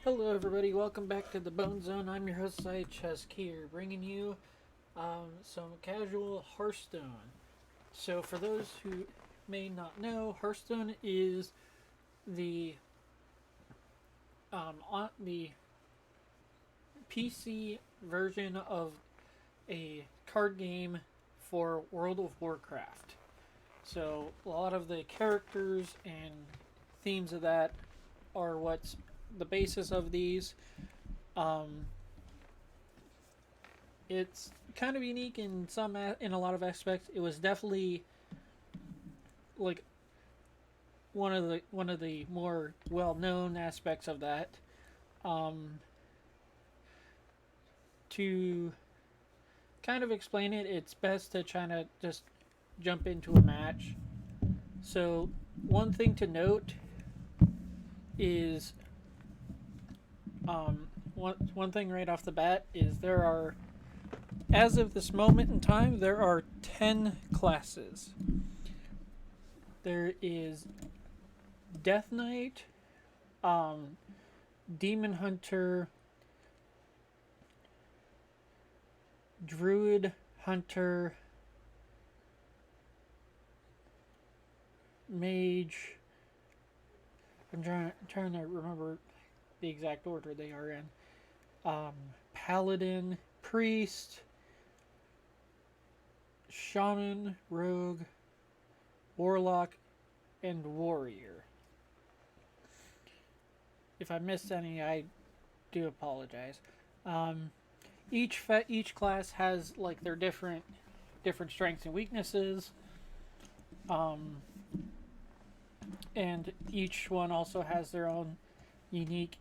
Hello, everybody. Welcome back to the Bone Zone. I'm your host, Chess here, bringing you some casual Hearthstone. So, for those who may not know, Hearthstone is the on the PC version of a card game for World of Warcraft. So, a lot of the characters and themes of that are what's the basis of these. Um, it's kind of unique in a lot of aspects. It was definitely like one of the more well known aspects of that. Um, to kind of explain it, it's best to try to just jump into a match. So one thing to note is one thing right off the bat is there are, as of this moment in time, there are 10 classes. There is Death Knight, um, Demon Hunter, Druid Hunter, Mage. I'm trying to remember the exact order they are in. Paladin, Priest, Shaman, Rogue, Warlock, and Warrior. If I missed any, I do apologize. Um, each class has like their different strengths and weaknesses, um, and each one also has their own unique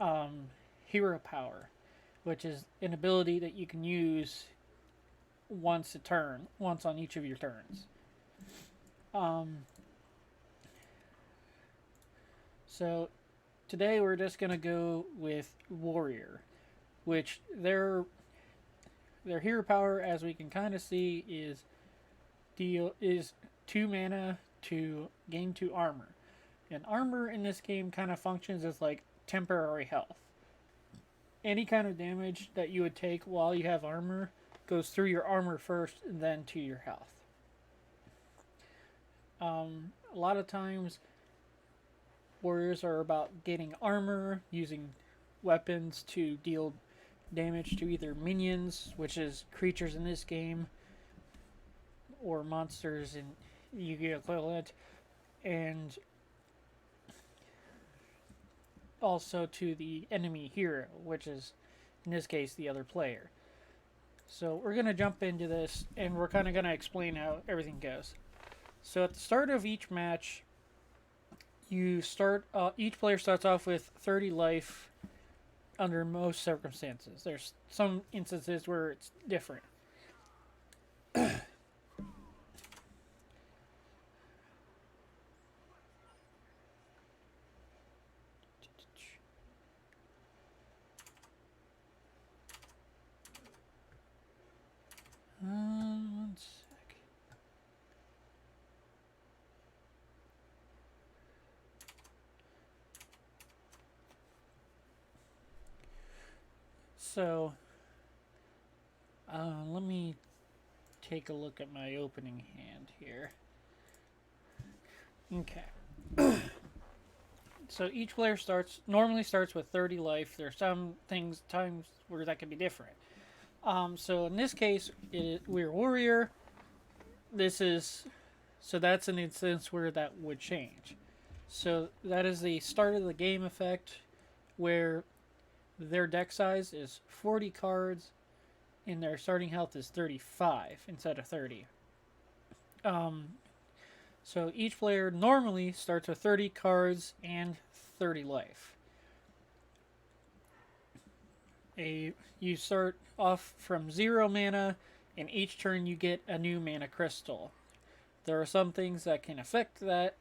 um, hero power, which is an ability that you can use once on each of your turns. Um, so today we're just gonna go with Warrior, which their hero power, as we can kind of see, is 2 mana to gain 2 armor. And armor in this game kind of functions as like temporary health. Any kind of damage that you would take while you have armor goes through your armor first and then to your health. A lot of times, warriors are about getting armor, using weapons to deal damage to either minions, which is creatures in this game, or monsters in Yu-Gi-Oh! Equivalent, and also to the enemy hero, which is in this case the other player. So we're going to jump into this and we're kind of going to explain how everything goes. So at the start of each match, each player starts off with 30 life under most circumstances. There's some instances where it's different. One sec. So, let me take a look at my opening hand here. Okay. So each player normally starts with 30 life. There's times where that can be different. So in this case, we're warrior. This is so that's an instance where that would change. So that is the start of the game effect, where their deck size is 40 cards, and their starting health is 35 instead of 30. Um, so each player normally starts with 30 cards and 30 life. You start off from 0 mana, and each turn you get a new mana crystal. There are some things that can affect that,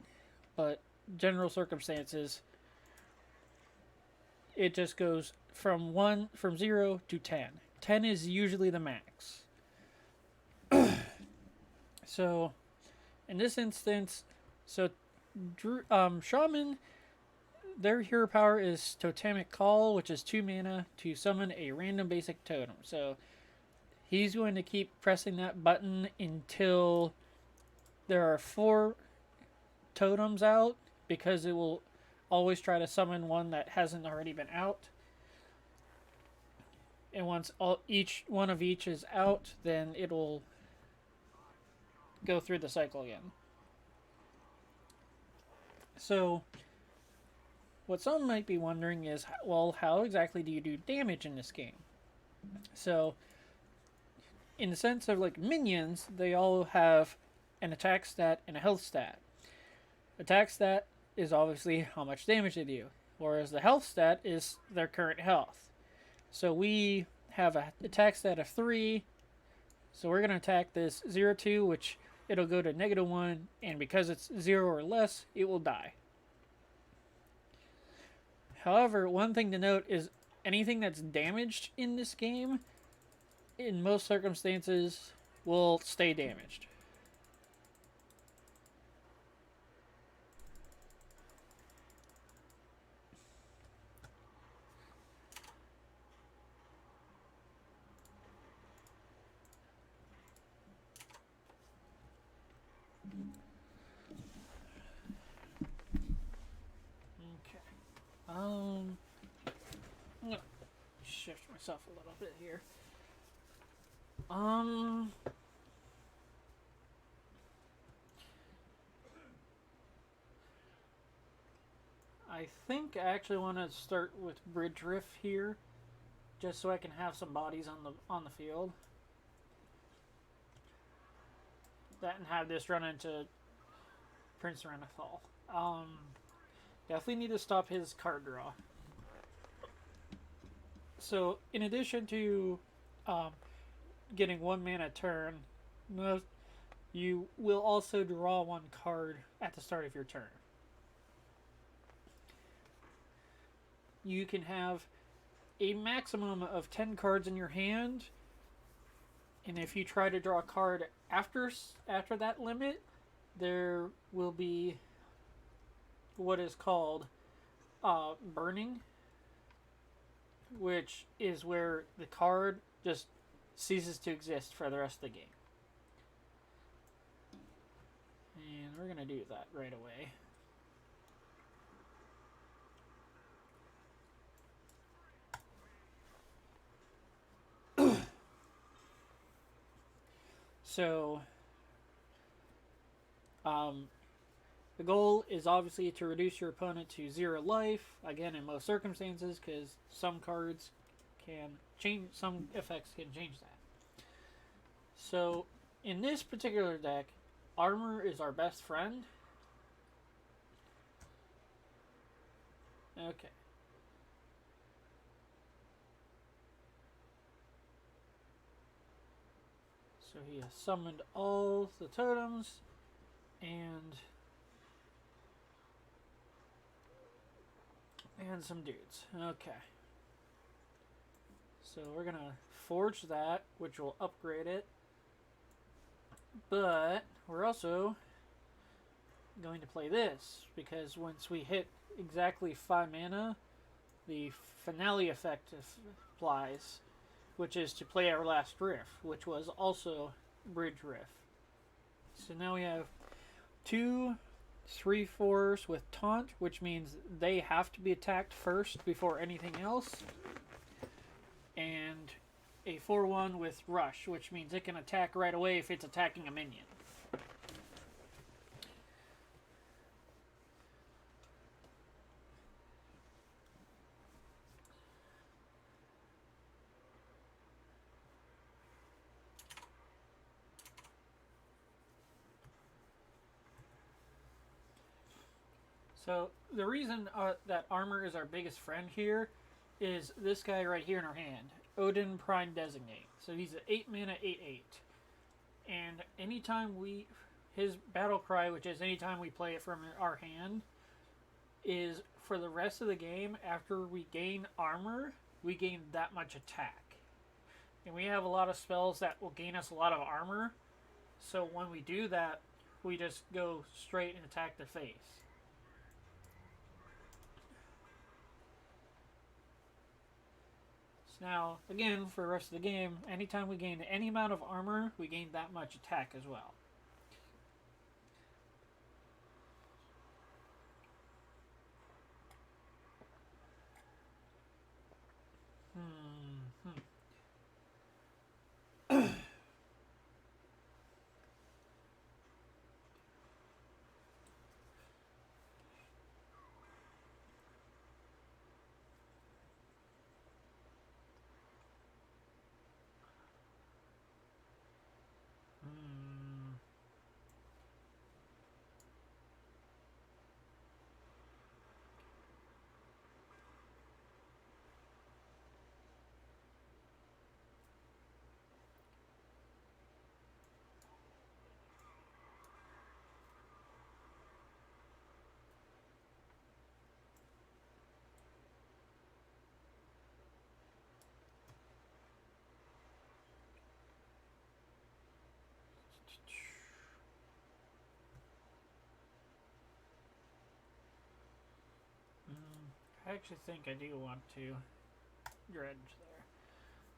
but general circumstances, it just goes from 0 to 10. 10 is usually the max. So in this instance, Shaman, their hero power is Totemic Call, which is 2 mana to summon a random basic totem. So he's going to keep pressing that button until there are 4 totems out, because it will always try to summon one that hasn't already been out. And once each one of each is out, then it'll go through the cycle again. So what some might be wondering is, well, how exactly do you do damage in this game? So in the sense of like minions, they all have an attack stat and a health stat. Attack stat is obviously how much damage they do, whereas the health stat is their current health. So we have an attack stat of 3, so we're going to attack this 0-2, which it'll go to -1, and because it's 0 or less, it will die. However, one thing to note is anything that's damaged in this game, in most circumstances, will stay damaged. I'm gonna shift myself a little bit here. I think I actually want to start with Bridge Riff here, just so I can have some bodies on the field. That and have this run into Prince Renethal. Definitely need to stop his card draw. So, in addition to getting 1 mana turn, you will also draw 1 card at the start of your turn. You can have a maximum of 10 cards in your hand, and if you try to draw a card after that limit, there will be what is called burning, which is where the card just ceases to exist for the rest of the game. And we're going to do that right away. So, the goal is obviously to reduce your opponent to 0 life, again in most circumstances, because some cards can change, some effects can change that. So, in this particular deck, armor is our best friend. Okay. So he has summoned all the totems and some dudes. Okay. So we're gonna forge that, which will upgrade it. But we're also going to play this, because once we hit exactly 5 mana, the finale effect applies, which is to play our last riff, which was also Bridge Riff. So now we have 2 3/4s with taunt, which means they have to be attacked first before anything else, and a 4/1 with rush, which means it can attack right away if it's attacking a minion. So the reason that armor is our biggest friend here is this guy right here in our hand, Odin Prime Designate. So he's an 8 mana 8/8, and anytime his battle cry, which is anytime we play it from our hand, is for the rest of the game. After we gain armor, we gain that much attack, and we have a lot of spells that will gain us a lot of armor. So when we do that, we just go straight and attack their face. Now, again, for the rest of the game, anytime we gain any amount of armor, we gain that much attack as well. I actually think I do want to dredge there.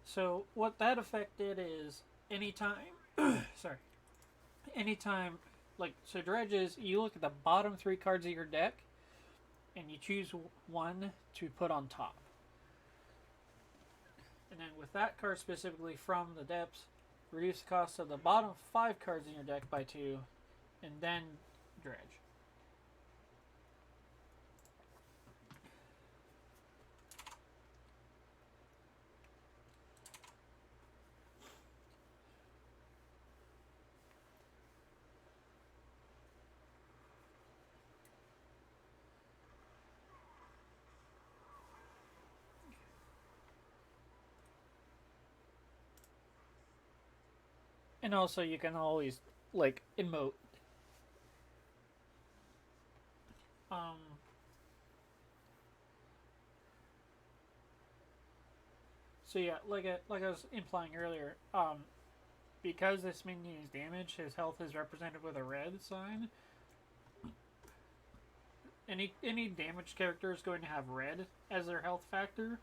So what that effect did is anytime, sorry, anytime, like, so dredges, you look at the bottom 3 cards of your deck, and you choose one to put on top. And then with that card specifically from the depths, reduce the cost of the bottom 5 cards in your deck by 2, and then dredge. And also you can always, like, emote. Um, so yeah, like I was implying earlier, because this minion is damaged, his health is represented with a red sign. Any damaged character is going to have red as their health factor.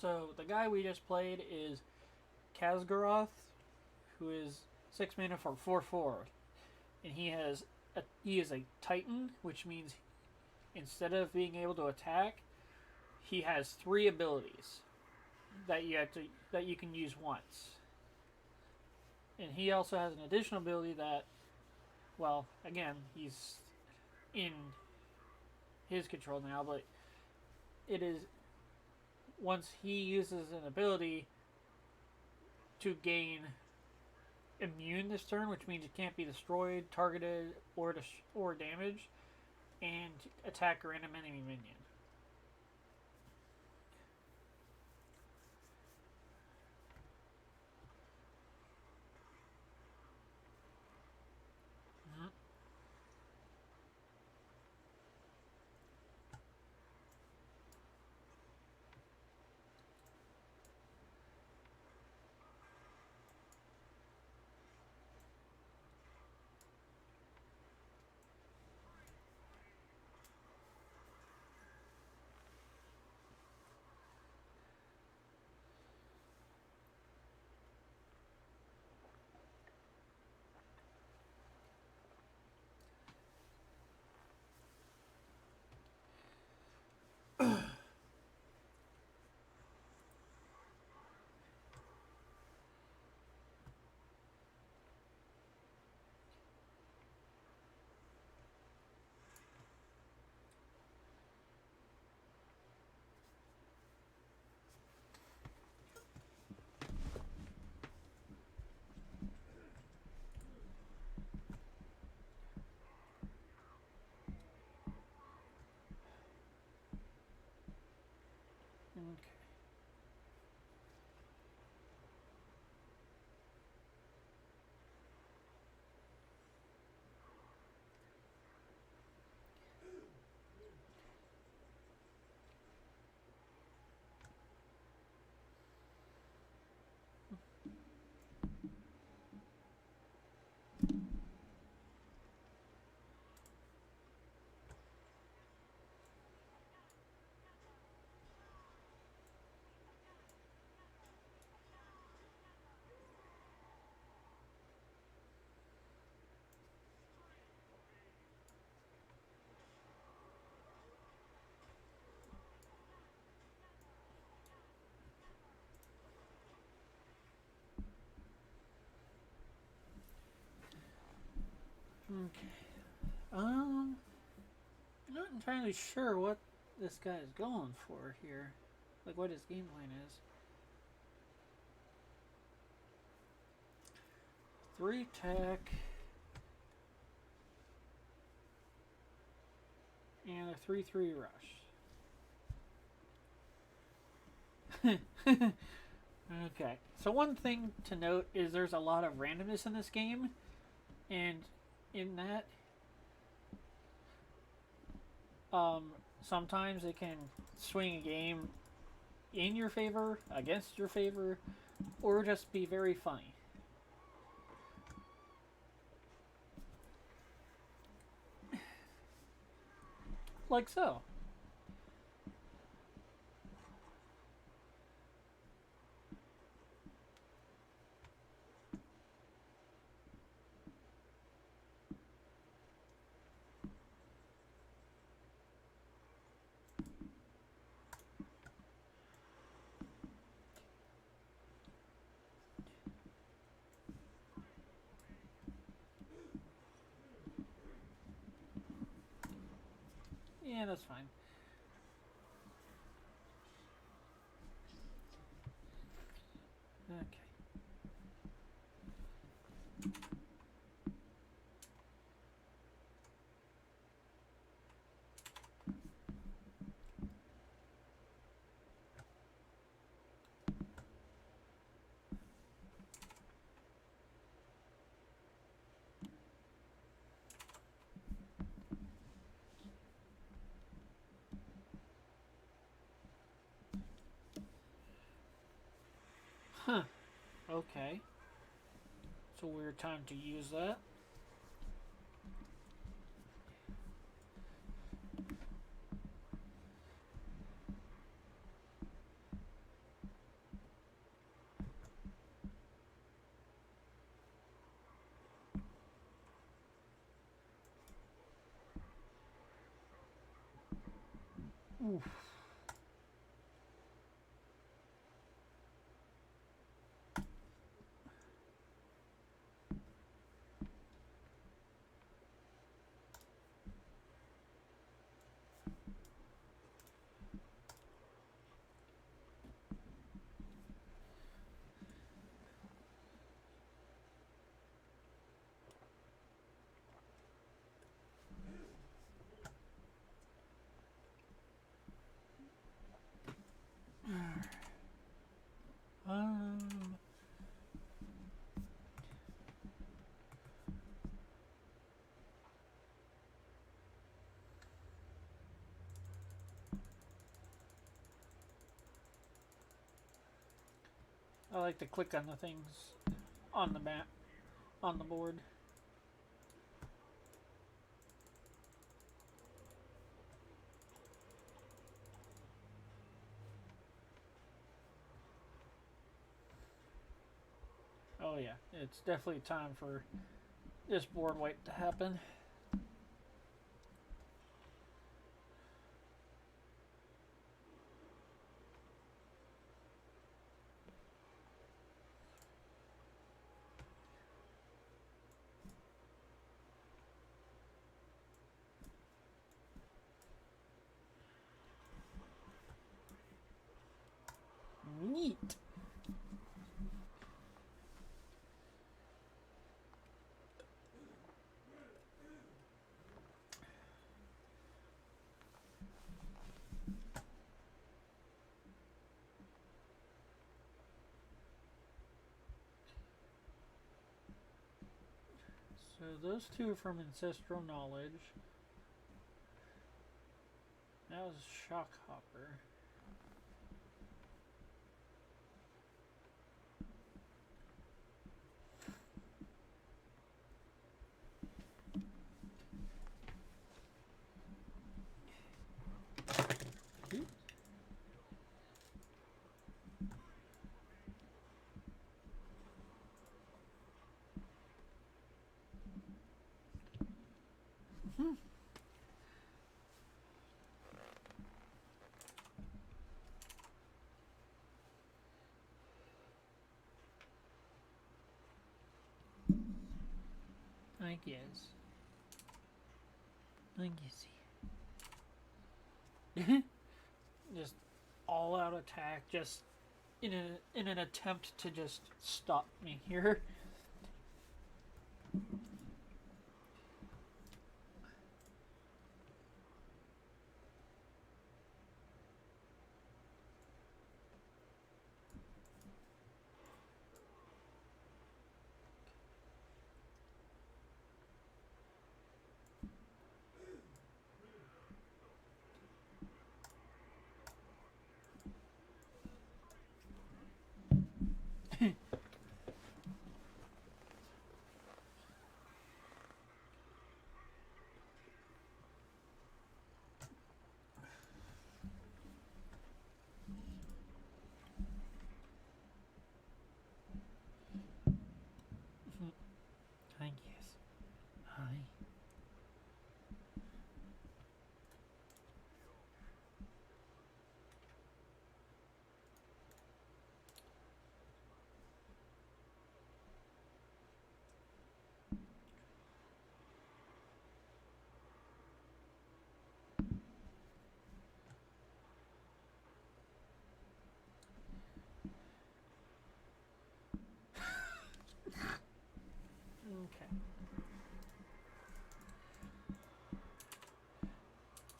So the guy we just played is Kazgaroth, who is 6 mana for 4/4, and he is a Titan, which means instead of being able to attack, he has 3 abilities that you can use once. And he also has an additional ability that, well, again, he's in his control now, but it is once he uses an ability to gain immune this turn, which means it can't be destroyed, targeted, or damaged, and attack a random enemy minion. Okay. Okay. I'm not entirely sure what this guy is going for here. Like what his game plan is. 3 attack. And a 3/3 rush. Okay. So one thing to note is there's a lot of randomness in this game. And in that, sometimes it can swing a game in your favor, against your favor, or just be very funny. Like so. Yeah, that's fine. Okay. Huh. Okay. It's a weird time to use that. Oof. Um. I like to click on the things on the map, on the board. Oh yeah, it's definitely time for this board wipe to happen. Neat. So those two from Ancestral Knowledge. That was Shockhopper. I guess. I see. Just all out attack, just in an attempt to just stop me here. I guess. Hi. Okay.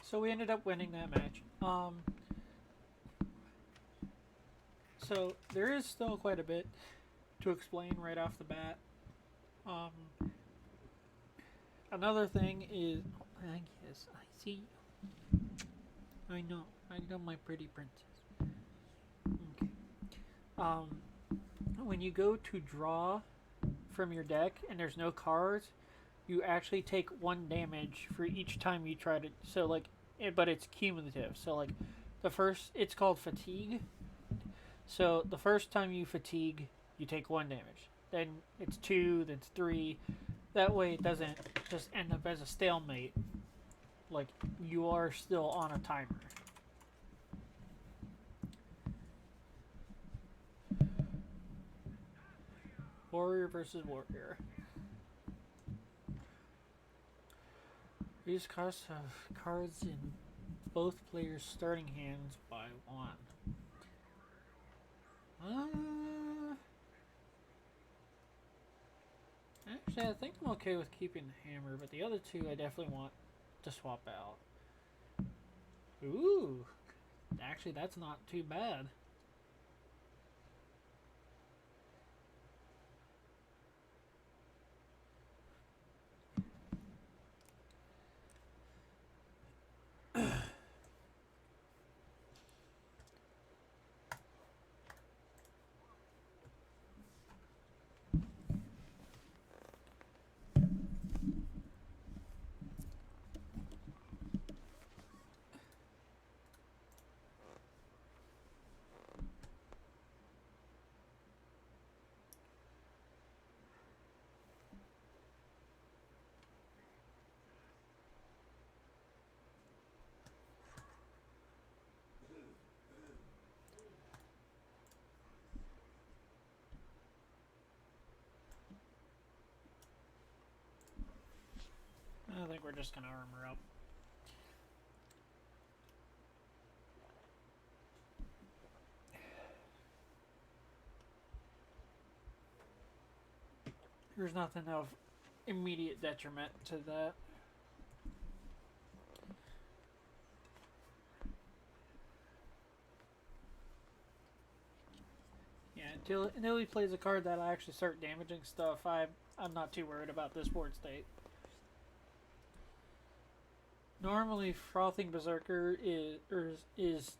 So we ended up winning that match. So there is still quite a bit to explain right off the bat. Another thing is, I guess I see you. I know my pretty princess. Okay. When you go to draw from your deck and there's no cards, you actually take 1 damage for each time you try to. So like, but it's cumulative. So like, it's called fatigue. So the first time you fatigue, you take 1 damage. Then it's 2, then it's 3. That way it doesn't just end up as a stalemate. Like, you are still on a timer. Warrior versus warrior. These cards have cards in both players' starting hands by 1. Actually, I think I'm okay with keeping the hammer, but the other 2 I definitely want to swap out. Ooh, actually that's not too bad. I think we're just gonna armor up. There's nothing of immediate detriment to that. Yeah, until he plays a card that'll actually start damaging stuff, I'm not too worried about this board state. Normally, Frothing Berserker is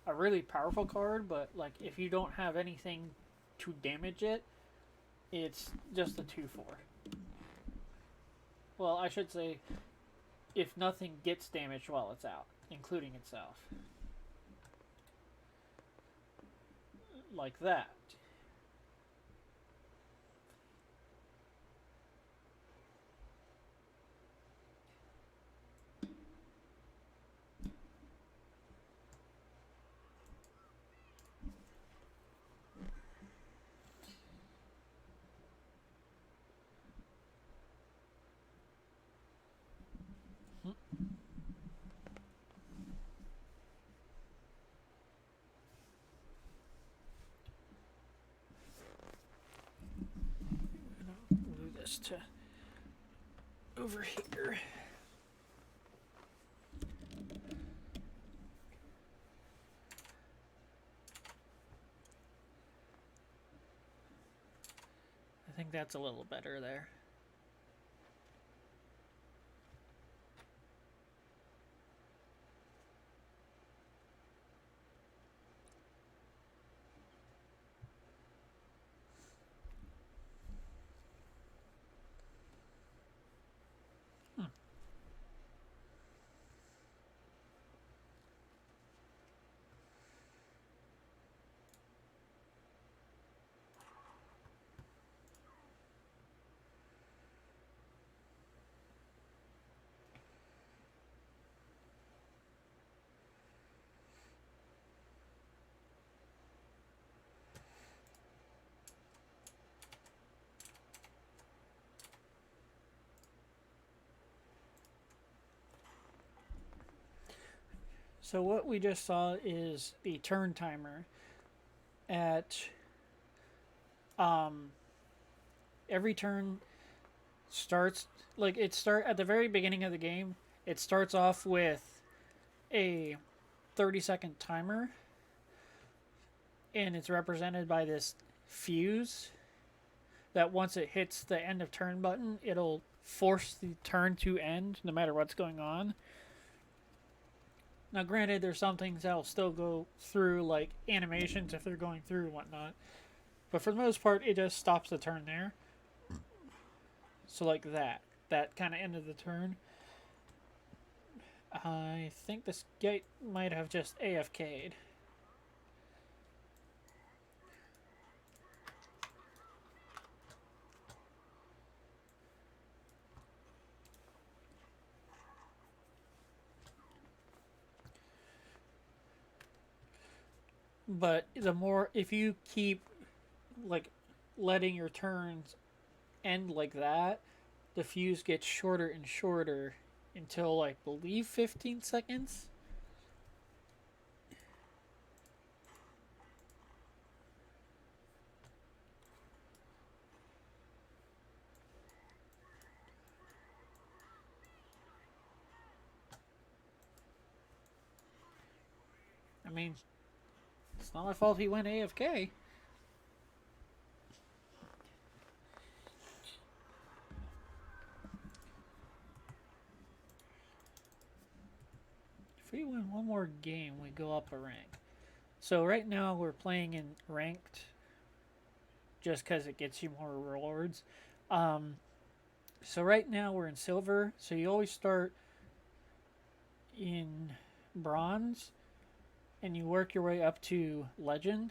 a really powerful card, but like if you don't have anything to damage it, it's just a 2/4. Well, I should say, if nothing gets damaged while it's out, including itself. Like that. adjust to over here. I think that's a little better there. So what we just saw is the turn timer at every turn starts like it start at the very beginning of the game. It starts off with a 30-second timer, and it's represented by this fuse that once it hits the end of turn button, it'll force the turn to end no matter what's going on. Now, granted, there's some things that'll still go through, like animations if they're going through and whatnot. But for the most part, it just stops the turn there. So like that. That kind of ended the turn. I think this gate might have just AFK'd. But the more, if you keep like letting your turns end like that, the fuse gets shorter and shorter until I believe 15 seconds. I mean, it's not my fault he went AFK. If we win one more game, we go up a rank. So right now we're playing in ranked just because it gets you more rewards. So right now we're in silver. So you always start in bronze and you work your way up to legend,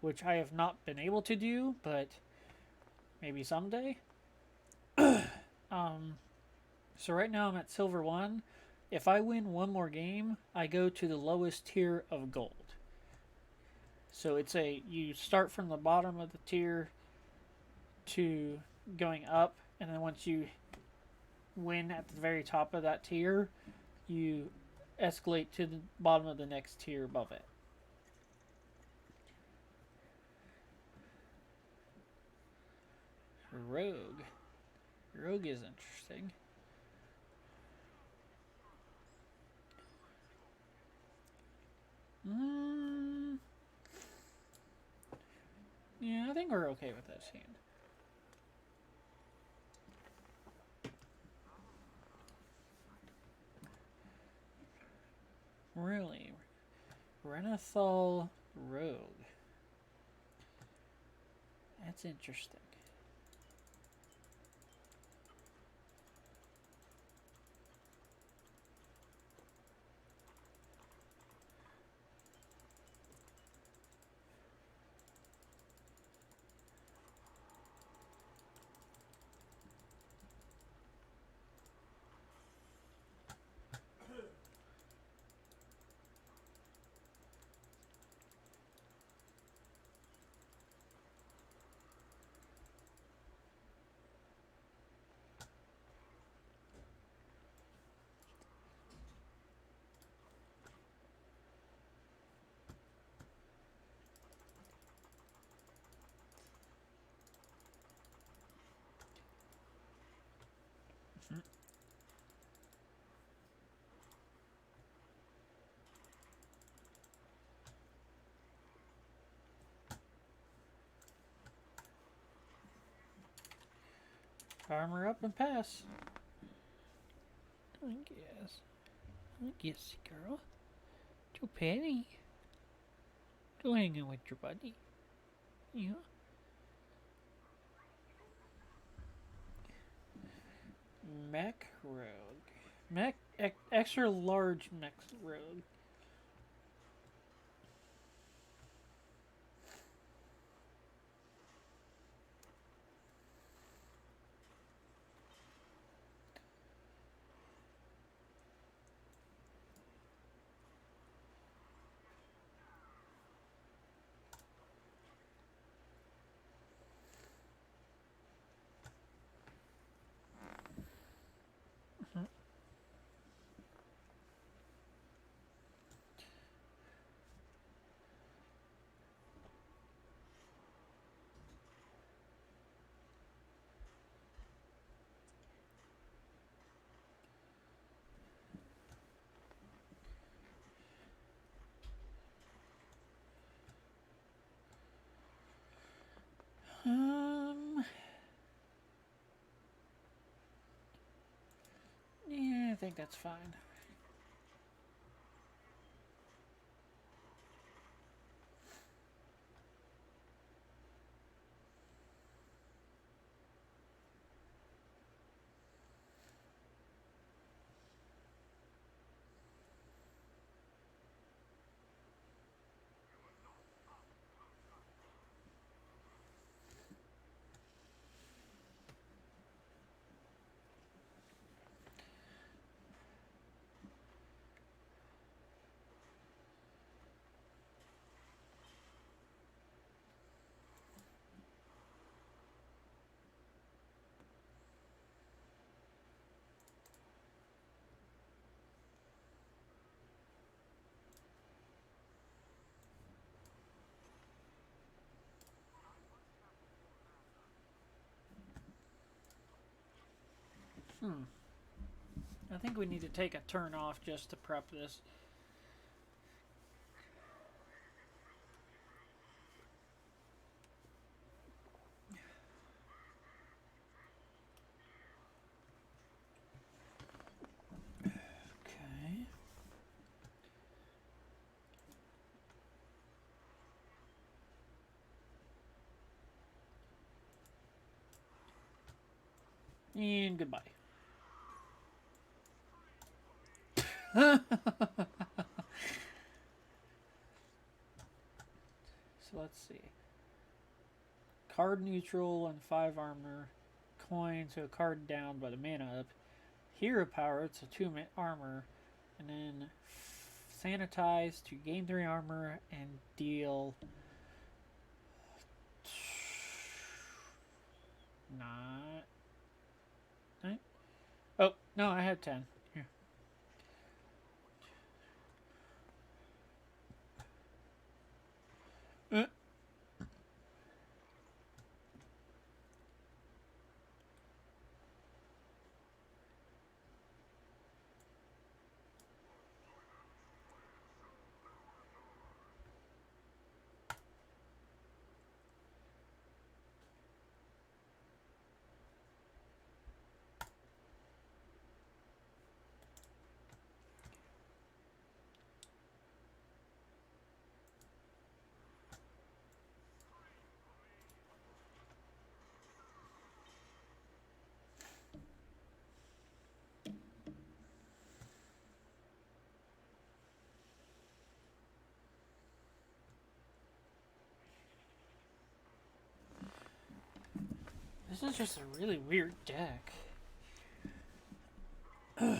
which I have not been able to do, but maybe someday. So right now I'm at silver 1. If I win one more game, I go to the lowest tier of gold. So it's you start from the bottom of the tier to going up, and then once you win at the very top of that tier, you escalate to the bottom of the next tier above it. Rogue. Rogue is interesting. Yeah, I think we're okay with this hand. Really? Renathal Rogue. That's interesting. Armor up and pass. I guess. I guess, girl. Too petty. Go hang out with your buddy. Yeah. Mech Rogue. Extra large mech rogue. Yeah, I think that's fine. I think we need to take a turn off just to prep this. Okay. And goodbye. So let's see. Card neutral and 5 armor. Coin, so a card down but a mana up. Hero power, it's a 2 armor. And then sanitize to gain 3 armor and deal 9. Oh, no, I have 10. Here. This is just a really weird deck. Hmm.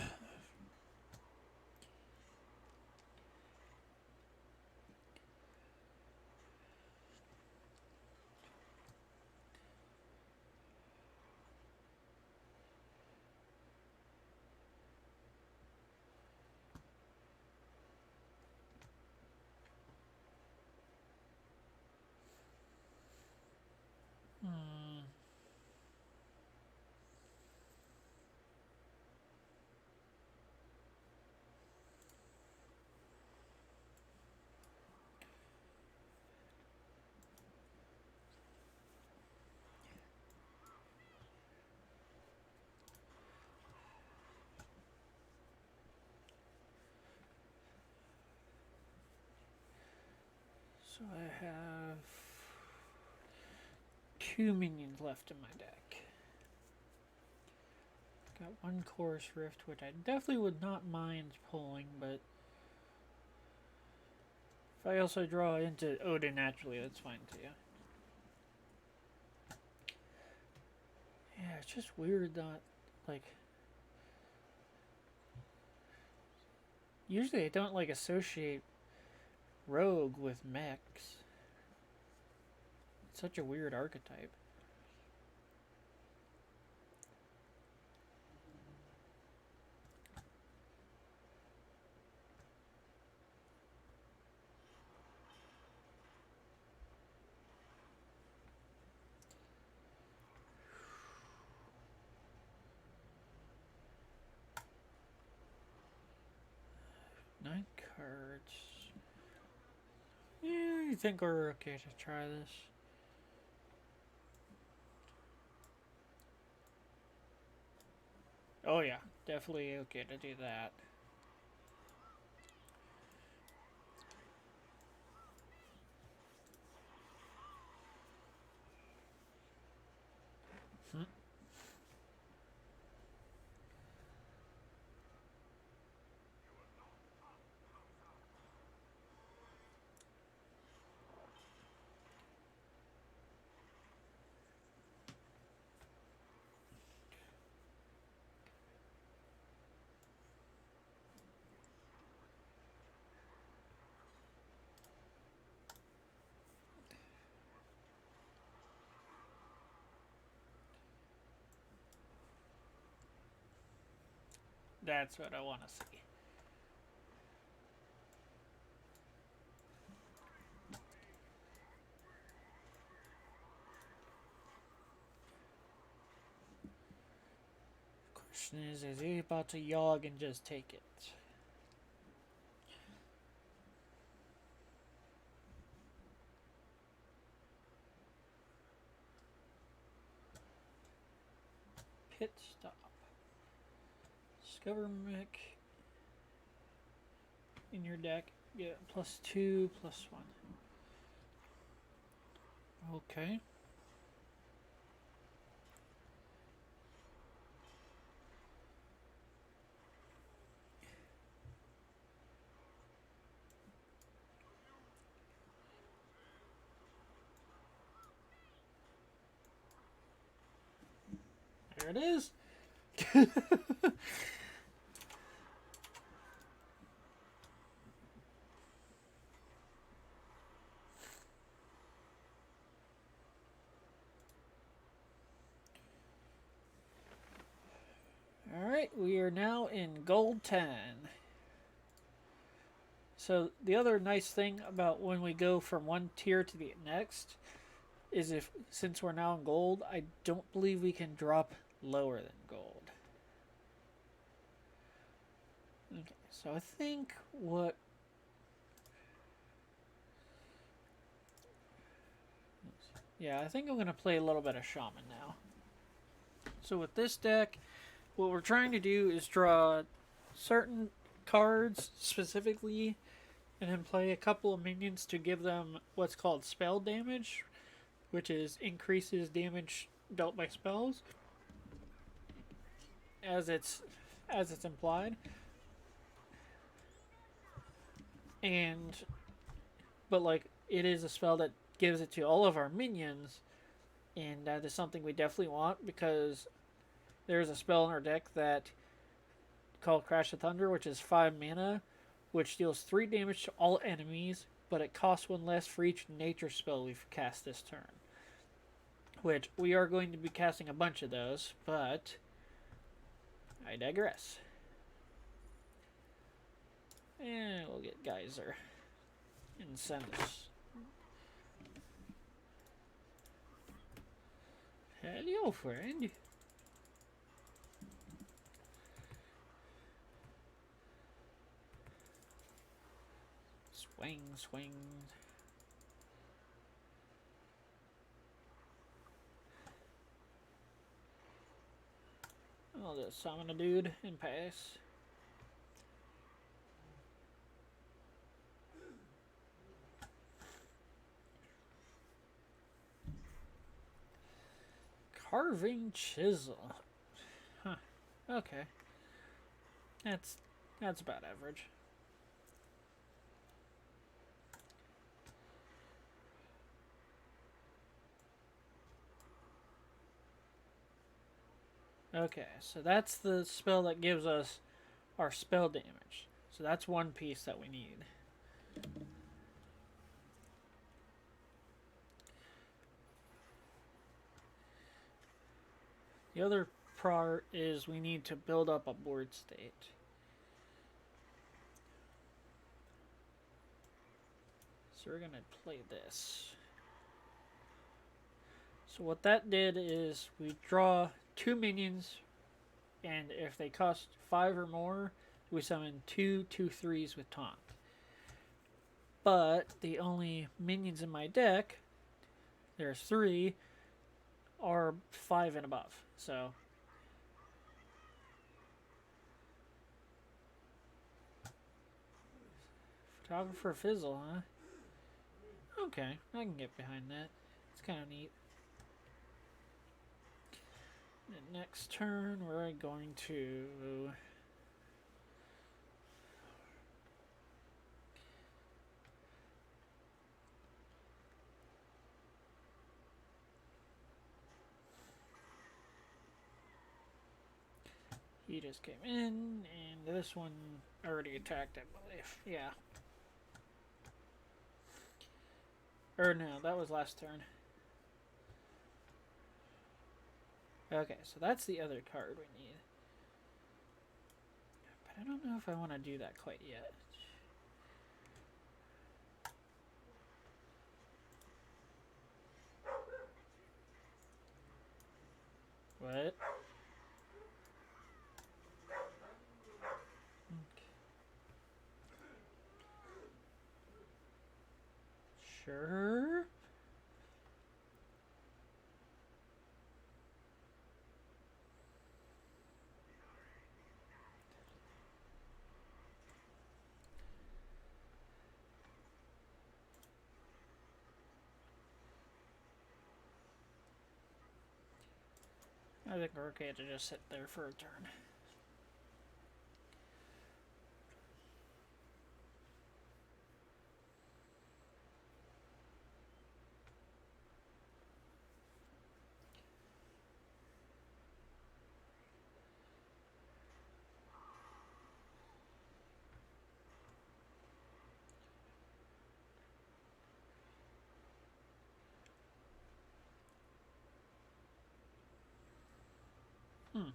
So I have 2 minions left in my deck. Got 1 Chorus Rift, which I definitely would not mind pulling, but if I also draw into Odin naturally, that's fine too. Yeah, it's just weird that, like, usually I don't, like, associate Rogue with mechs. It's such a weird archetype. Nine cards. Yeah, I think we're okay to try this. Oh yeah, definitely okay to do that. Hmm. That's what I want to see. Question is he about to yog and just take it? Pit stop. Discover mech in your deck. Get +2, +1. Okay. There it is. Alright, we are now in gold 10. So the other nice thing about when we go from one tier to the next is if, since we're now in gold, I don't believe we can drop lower than gold. Okay, so I think what... Yeah, I think I'm going to play a little bit of Shaman now. So with this deck, what we're trying to do is draw certain cards specifically and then play a couple of minions to give them what's called spell damage, which is increases damage dealt by spells, as it's implied. And but like it is a spell that gives it to all of our minions, and that is something we definitely want because there's a spell in our deck that called Crash of Thunder, which is 5 mana, which deals 3 damage to all enemies, but it costs 1 less for each nature spell we've cast this turn. Which we are going to be casting a bunch of those, but I digress. And we'll get Geyser and send us. Hello, friend. Swing, swing. I'll just summon a dude and pass. Carving chisel. Huh. Okay. That's about average. Okay, so that's the spell that gives us our spell damage. So that's one piece that we need. The other part is we need to build up a board state. So we're going to play this. So what that did is we draw 2 minions, and if they cost 5 or more, we summon 2 2/3s with taunt. But the only minions in my deck, there's 3, are 5 and above. So Photographer Fizzle, huh? Okay, I can get behind that. It's kind of neat. And next turn, we're going to... He just came in, and this one already attacked, I believe. Yeah. Or no, that was last turn. Okay, so that's the other card we need. But I don't know if I want to do that quite yet. What? Okay. Sure. I think we're okay to just sit there for a turn. Hmm.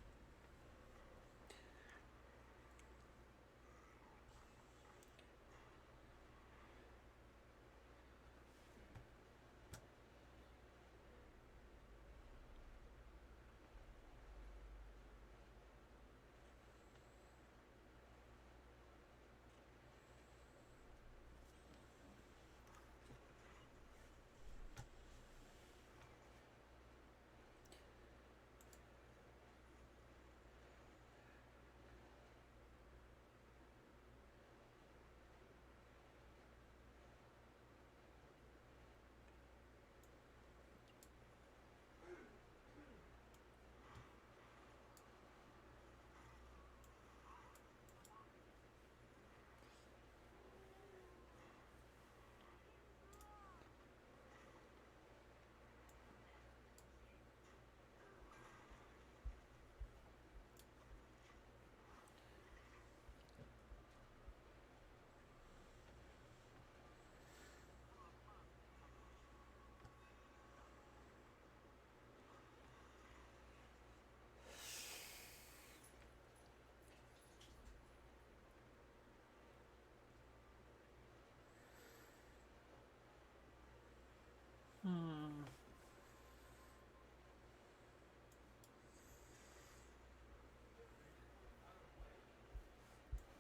Hmm.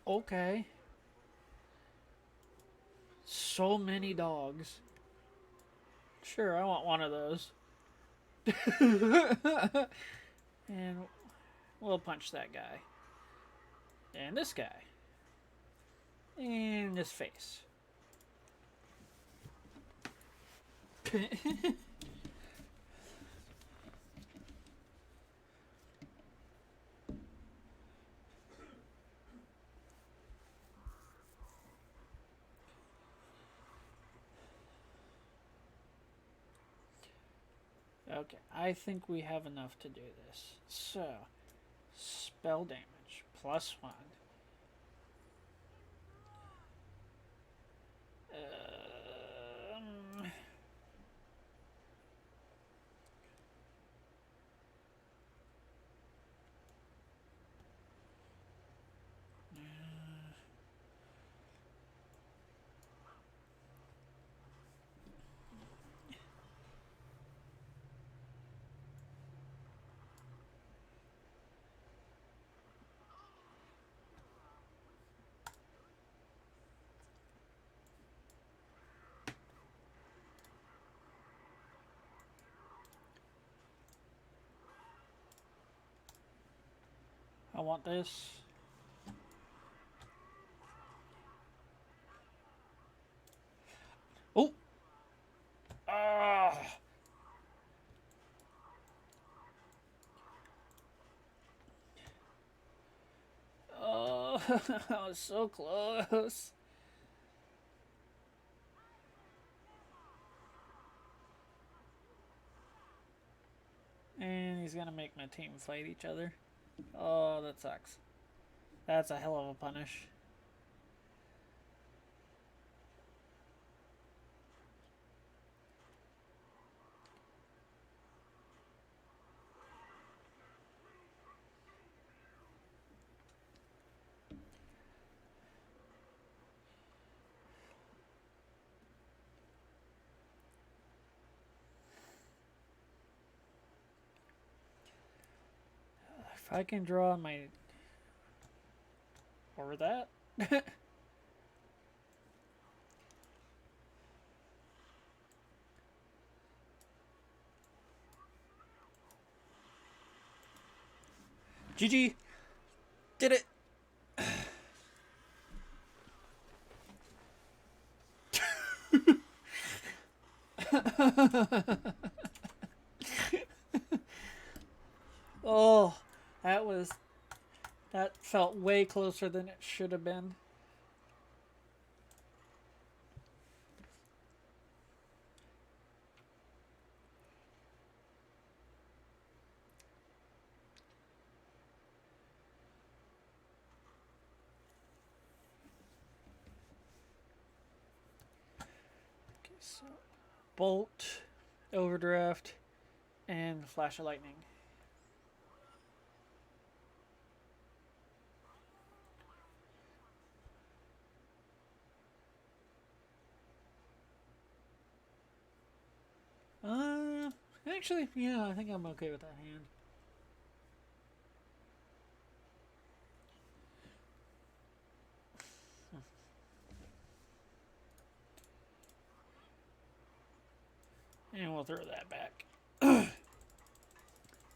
Okay. So many dogs. Sure, I want one of those. And we'll punch that guy. And this guy. And his face. Okay, I think we have enough to do this. So, spell damage, +1. Um, I want this. Oh! Ah! Oh, I was so close. And he's gonna make my team fight each other. Oh, that sucks. That's a hell of a punish. If I can draw my... Or that? GG! Did it! Oh, that was... That felt way closer than it should have been. Okay, so... Bolt, Overdraft, and Flash of Lightning. Actually, yeah, I think I'm okay with that hand. And we'll throw that back.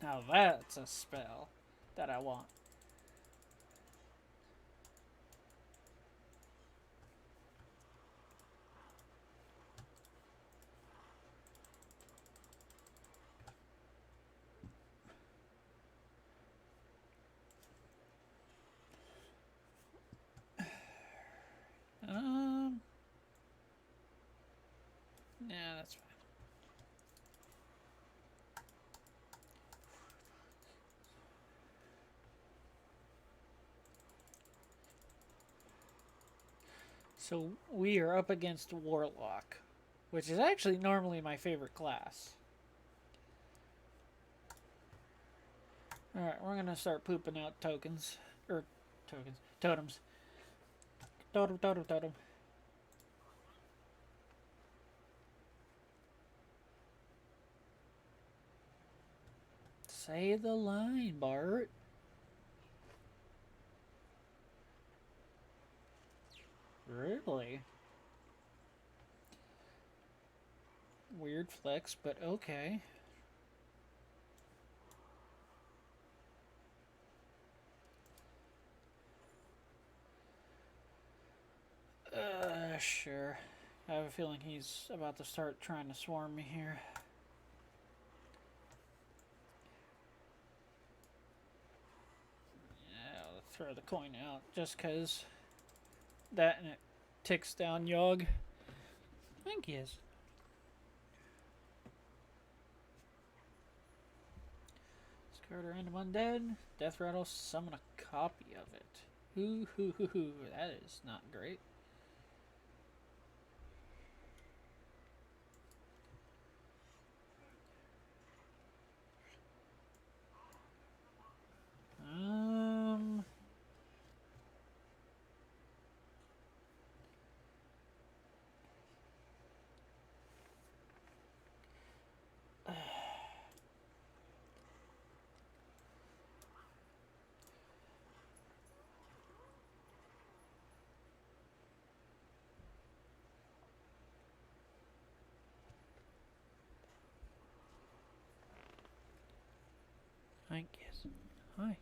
Now that's a spell that I want. Yeah, that's fine. So we are up against Warlock, which is actually normally my favorite class. Alright, we're gonna start pooping out tokens. Or, tokens. Totems. Totem, totem, totem. Say the line, Bart. Really? Weird flex, but okay. Sure. I have a feeling he's about to start trying to swarm me here. Yeah, I'll throw the coin out just because that and it ticks down Yogg. I think he is. Card a random undead. Death rattle. Summon a copy of it. Ooh, hoo, hoo, hoo. That is not great. I guess. Hi.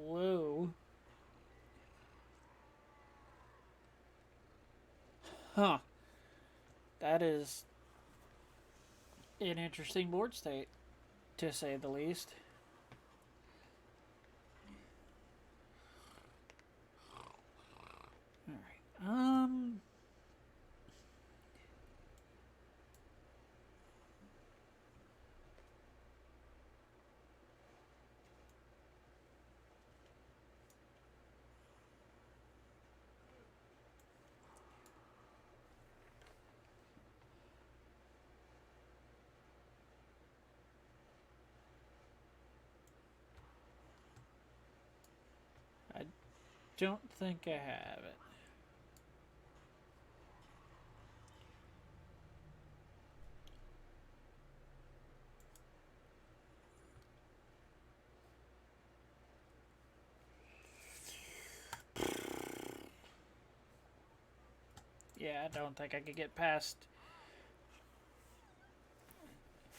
Whoa. Huh. That is an interesting board state, to say the least. Alright. I don't think I have it. Yeah, I don't think I could get past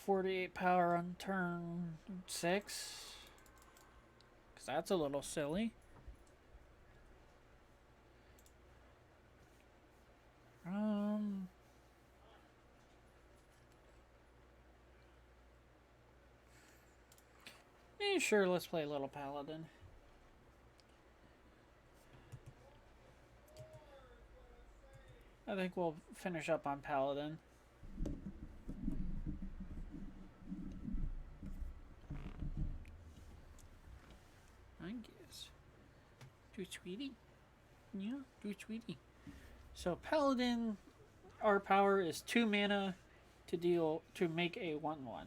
48 power on turn 6. Because that's a little silly. Sure, let's play Little Paladin. I think we'll finish up on Paladin. I guess. Do it, sweetie. Yeah, do it, sweetie. So Paladin, our power is 2 mana to make a 1/1.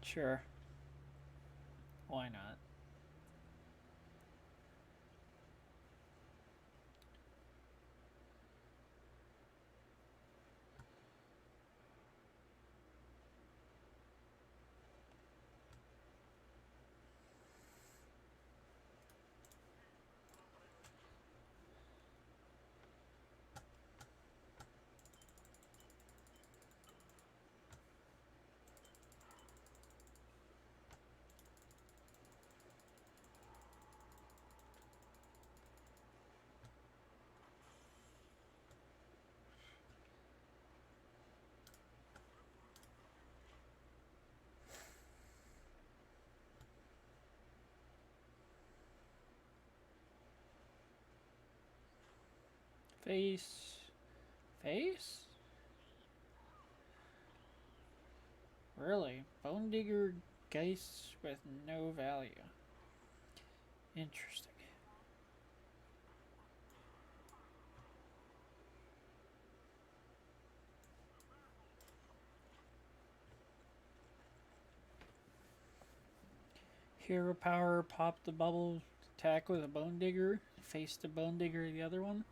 Sure. Why not? Face. Face? Really? Bone Digger Geist with no value. Interesting. Hero power, pop the bubble, attack with a Bone Digger, face the Bone Digger, the other one.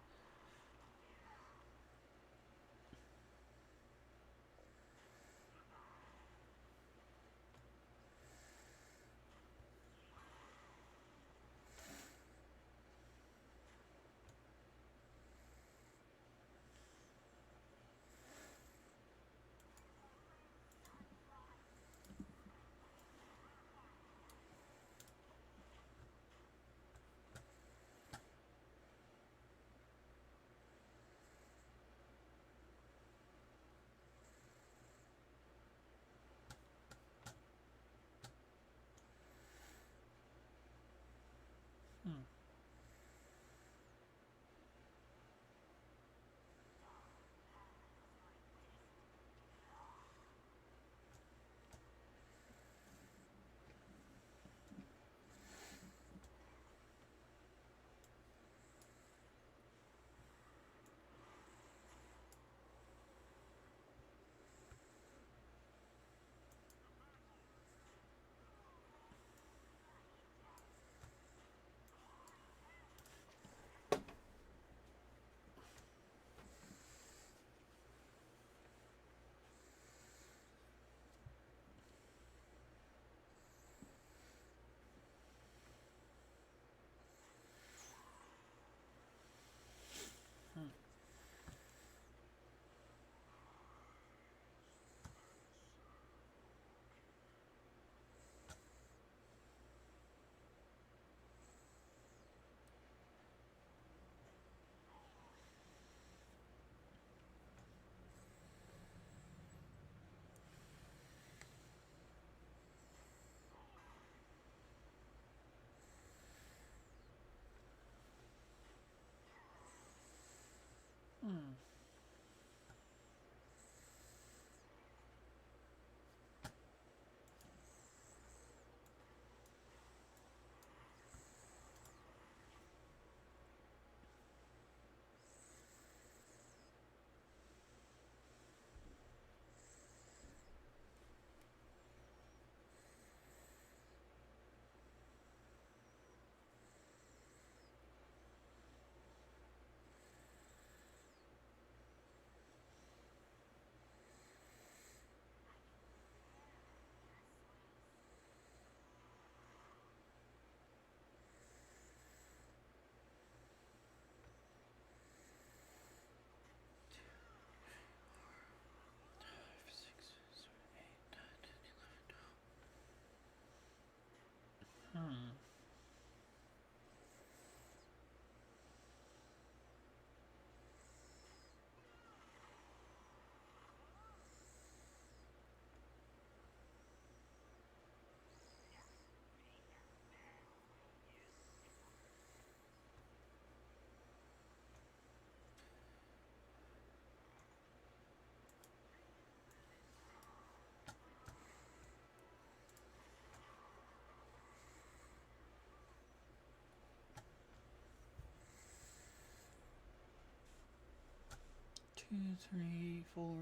2, 3, 4,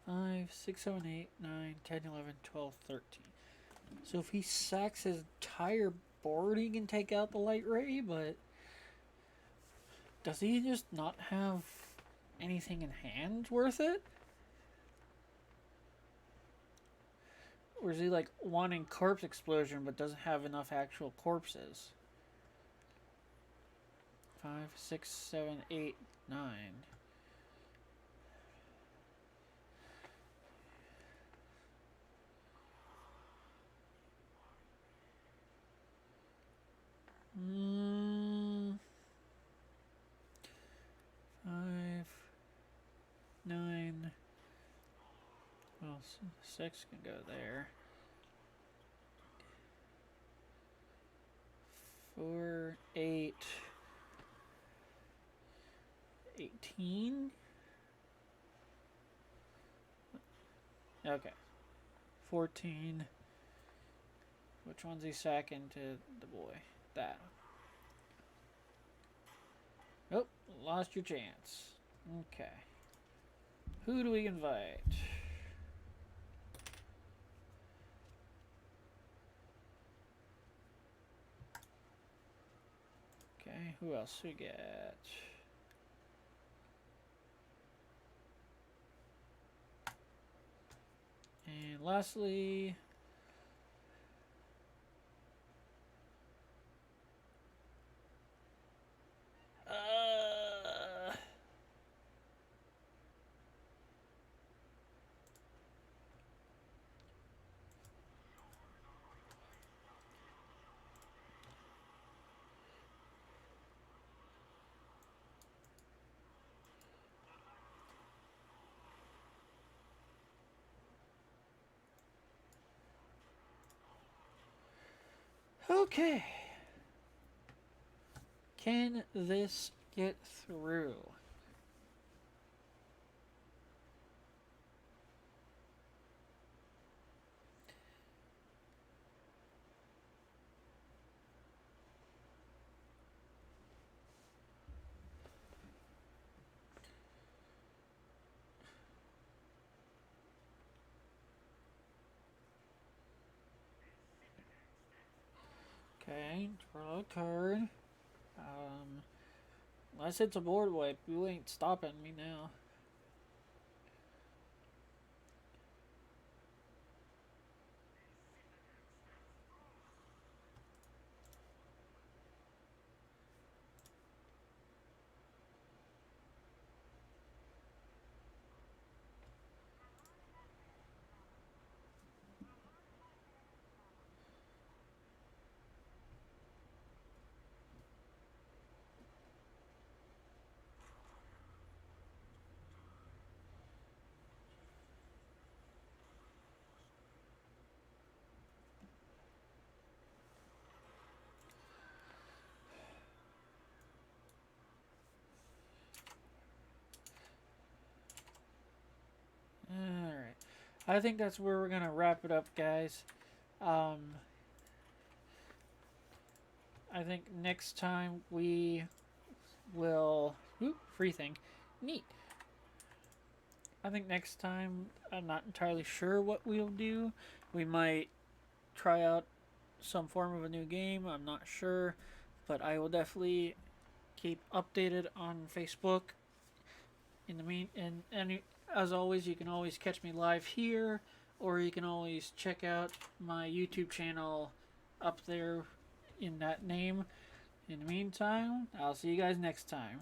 5, 6, 7, 8, 9, 10, 11, 12, 13. So if he sacks his entire board, he can take out the light ray, but does he just not have anything in hand worth it? Or is he like wanting corpse explosion but doesn't have enough actual corpses? 5, 6, 7, 8, 9. Hmm. 5, 9. Well, 6 can go there. 4, 8, 18. Okay. 14. Which one's he sacking to the boy? That. Oh, lost your chance. Okay. Who do we invite? Okay, who else we got? And lastly, okay. Can this get through? Okay, draw a card. Unless it's a board wipe, you ain't stopping me now. Alright. I think that's where we're going to wrap it up, guys. I think next time we will... Ooh, free thing. Neat. I think next time, I'm not entirely sure what we'll do. We might try out some form of a new game. I'm not sure. But I will definitely keep updated on Facebook. In the and as always, you can always catch me live here, or you can always check out my YouTube channel up there in that name. In the meantime, I'll see you guys next time.